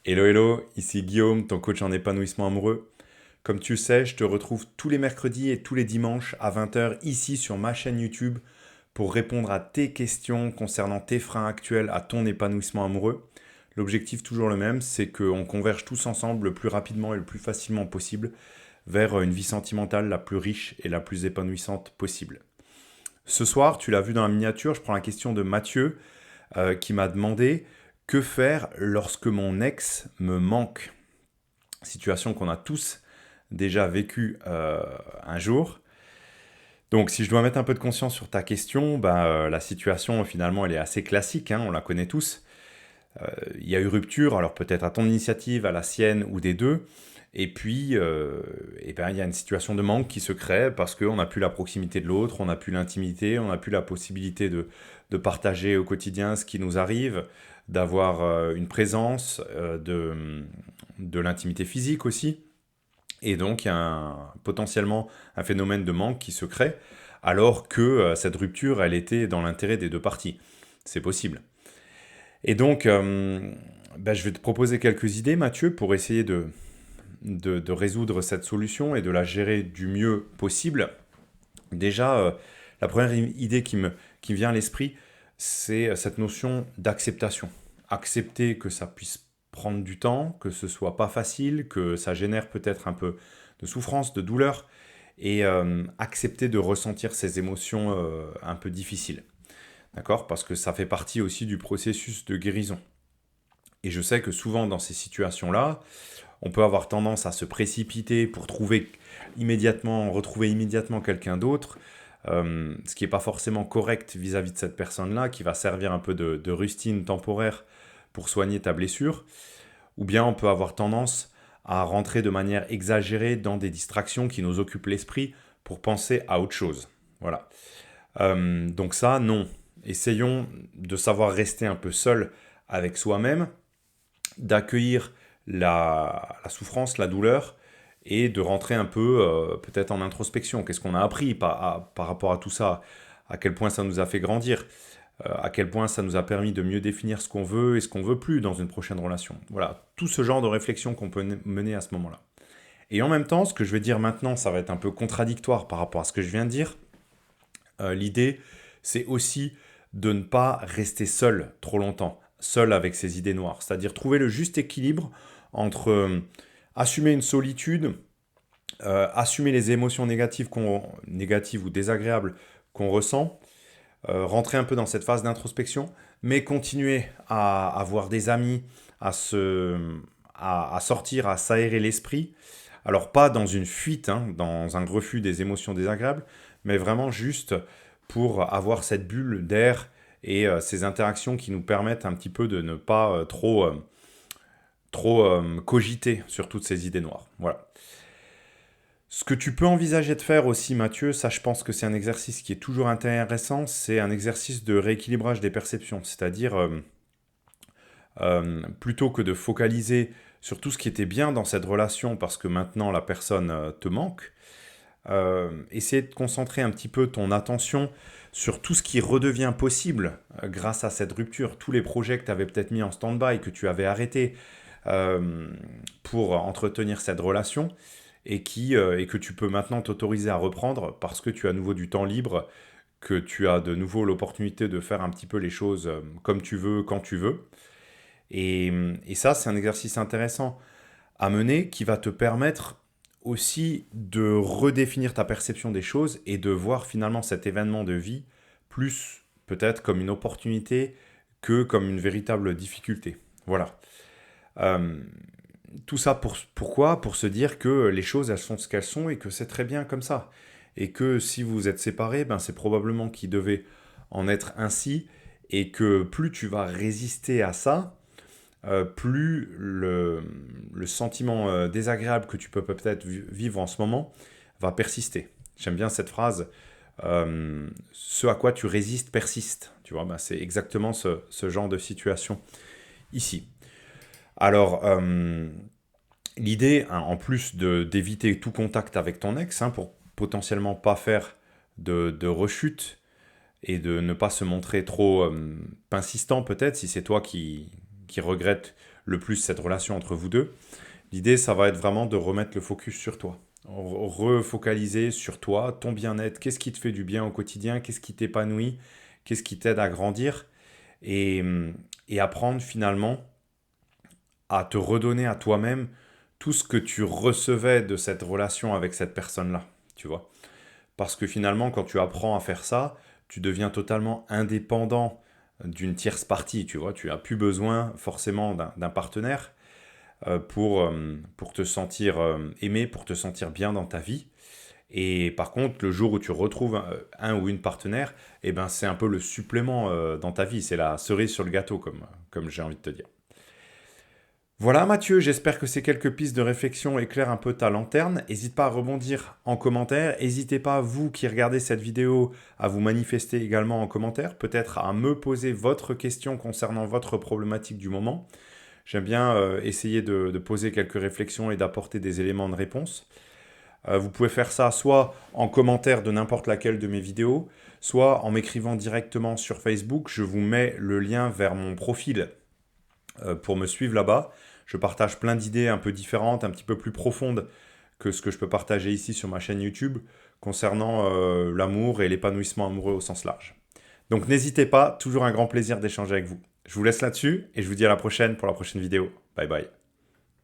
Hello, hello, ici Guillaume, ton coach en épanouissement amoureux. Comme tu le sais, je te retrouve tous les mercredis et tous les dimanches à 20 h ici sur ma chaîne YouTube pour répondre à tes questions concernant tes freins actuels à ton épanouissement amoureux. L'objectif toujours le même, c'est qu'on converge tous ensemble le plus rapidement et le plus facilement possible vers une vie sentimentale la plus riche et la plus épanouissante possible. Ce soir, tu l'as vu dans la miniature, je prends la question de Mathieu qui m'a demandé que faire lorsque mon ex me manque. Situation qu'on a tous déjà vécue un jour. Donc si je dois mettre un peu de conscience sur ta question, la situation finalement elle est assez classique, hein, on la connaît tous. Il y a eu rupture, alors peut-être à ton initiative, à la sienne ou des deux. Et puis, il y a une situation de manque qui se crée parce qu'on n'a plus la proximité de l'autre, on n'a plus l'intimité, on n'a plus la possibilité de partager au quotidien ce qui nous arrive, d'avoir une présence, de l'intimité physique aussi. Et donc, il y a potentiellement un phénomène de manque qui se crée, alors que cette rupture, elle était dans l'intérêt des deux parties. C'est possible. Et donc, je vais te proposer quelques idées, Mathieu, pour essayer de résoudre cette solution et de la gérer du mieux possible. Déjà, la première idée qui me vient à l'esprit, c'est cette notion d'acceptation. Accepter que ça puisse prendre du temps, que ce soit pas facile, que ça génère peut-être un peu de souffrance, de douleur, et accepter de ressentir ces émotions un peu difficiles. D'accord? Parce que ça fait partie aussi du processus de guérison. Et je sais que souvent dans ces situations-là, on peut avoir tendance à se précipiter pour retrouver immédiatement quelqu'un d'autre, ce qui n'est pas forcément correct vis-à-vis de cette personne-là, qui va servir un peu de rustine temporaire pour soigner ta blessure. Ou bien on peut avoir tendance à rentrer de manière exagérée dans des distractions qui nous occupent l'esprit pour penser à autre chose. Voilà. Donc ça, non. Essayons de savoir rester un peu seul avec soi-même, d'accueillir la souffrance, la douleur, et de rentrer un peu peut-être en introspection. Qu'est-ce qu'on a appris par rapport à tout ça? À quel point ça nous a fait grandir? À quel point ça nous a permis de mieux définir ce qu'on veut et ce qu'on veut plus dans une prochaine relation? Voilà, tout ce genre de réflexion qu'on peut mener à ce moment-là. Et en même temps, ce que je vais dire maintenant, ça va être un peu contradictoire par rapport à ce que je viens de dire. L'idée, c'est aussi de ne pas rester seul trop longtemps, seul avec ses idées noires. C'est-à-dire trouver le juste équilibre entre assumer une solitude, assumer les émotions négatives ou désagréables qu'on ressent, rentrer un peu dans cette phase d'introspection, mais continuer à avoir des amis, à sortir, à s'aérer l'esprit. Alors pas dans une fuite, hein, dans un refus des émotions désagréables, mais vraiment juste pour avoir cette bulle d'air et ces interactions qui nous permettent un petit peu de ne pas trop cogiter sur toutes ces idées noires. Voilà. Ce que tu peux envisager de faire aussi, Mathieu, ça je pense que c'est un exercice qui est toujours intéressant, c'est un exercice de rééquilibrage des perceptions. C'est-à-dire, plutôt que de focaliser sur tout ce qui était bien dans cette relation parce que maintenant la personne te manque, essayer de concentrer un petit peu ton attention sur tout ce qui redevient possible grâce à cette rupture, tous les projets que tu avais peut-être mis en stand-by, que tu avais arrêtés pour entretenir cette relation et que tu peux maintenant t'autoriser à reprendre parce que tu as à nouveau du temps libre, que tu as de nouveau l'opportunité de faire un petit peu les choses comme tu veux, quand tu veux. Et ça, c'est un exercice intéressant à mener qui va te permettre aussi de redéfinir ta perception des choses et de voir finalement cet événement de vie plus peut-être comme une opportunité que comme une véritable difficulté. Voilà. Euh, Tout ça pourquoi? Pour se dire que les choses, elles sont ce qu'elles sont et que c'est très bien comme ça. Et que si vous êtes séparés, c'est probablement qu'il devait en être ainsi et que plus tu vas résister à ça, plus le sentiment désagréable que tu peux peut-être vivre en ce moment va persister. J'aime bien cette phrase, ce à quoi tu résistes persiste. Tu vois, c'est exactement ce genre de situation ici. Alors, l'idée, hein, en plus d'éviter tout contact avec ton ex, hein, pour potentiellement pas faire de rechute et de ne pas se montrer trop insistant peut-être, si c'est toi qui regrette le plus cette relation entre vous deux. L'idée, ça va être vraiment de remettre le focus sur toi. Refocaliser sur toi, ton bien-être, qu'est-ce qui te fait du bien au quotidien, qu'est-ce qui t'épanouit, qu'est-ce qui t'aide à grandir et, et apprendre finalement à te redonner à toi-même tout ce que tu recevais de cette relation avec cette personne-là, tu vois. Parce que finalement, quand tu apprends à faire ça, tu deviens totalement indépendant d'une tierce partie, tu vois. Tu n'as plus besoin forcément d'un partenaire pour te sentir aimé, pour te sentir bien dans ta vie. Et par contre, le jour où tu retrouves un ou une partenaire, eh ben, c'est un peu le supplément dans ta vie. C'est la cerise sur le gâteau, comme j'ai envie de te dire. Voilà Mathieu, j'espère que ces quelques pistes de réflexion éclairent un peu ta lanterne. N'hésite pas à rebondir en commentaire. N'hésitez pas, vous qui regardez cette vidéo, à vous manifester également en commentaire. Peut-être à me poser votre question concernant votre problématique du moment. J'aime bien essayer de poser quelques réflexions et d'apporter des éléments de réponse. Vous pouvez faire ça soit en commentaire de n'importe laquelle de mes vidéos, soit en m'écrivant directement sur Facebook. Je vous mets le lien vers mon profil pour me suivre là-bas. Je partage plein d'idées un peu différentes, un petit peu plus profondes que ce que je peux partager ici sur ma chaîne YouTube concernant l'amour et l'épanouissement amoureux au sens large. Donc n'hésitez pas, toujours un grand plaisir d'échanger avec vous. Je vous laisse là-dessus et je vous dis à la prochaine pour la prochaine vidéo. Bye bye.